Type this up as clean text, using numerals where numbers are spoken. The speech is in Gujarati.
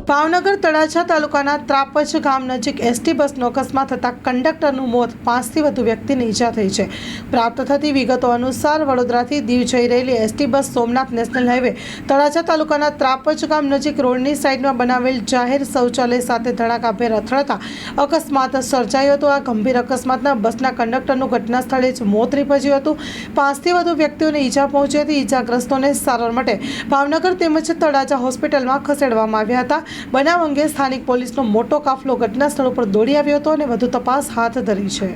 ભાવનગર તળાજા તાલુકાના ત્રાપજ ગામ નજીક એસટી બસનો અકસ્માત થતાં કંડક્ટરનું મોત, 5થી વધુ વ્યક્તિને ઈજા થઈ છે। પ્રાપ્ત થતી વિગતો અનુસાર વડોદરાથી દીવ જઈ રહેલી ST bus Somnath national highway Talaja તાલુકાના ત્રાપજ ગામ નજીક રોડની સાઈડમાં બનાવેલ જાહેર શૌચાલય સાથે ધડાકાભેર અથડાતા અકસ્માત સર્જાયો હતો। આ ગંભીર અકસ્માતના બસના કંડક્ટરનું ઘટના સ્થળે જ મોત નીપજ્યું હતું। 5થી વધુ વ્યક્તિઓને ઈજા પહોંચી હતી। ઈજાગ્રસ્તોને સારવાર માટે ભાવનગર તેમજ તળાજા હોસ્પિટલમાં ખસેડવામાં આવ્યા હતા। બનાવ અંગે સ્થાનિક પોલીસનો મોટો કાફલો ઘટના સ્થળ પર દોડી આવ્યો હતો અને વધુ તપાસ હાથ ધરી છે।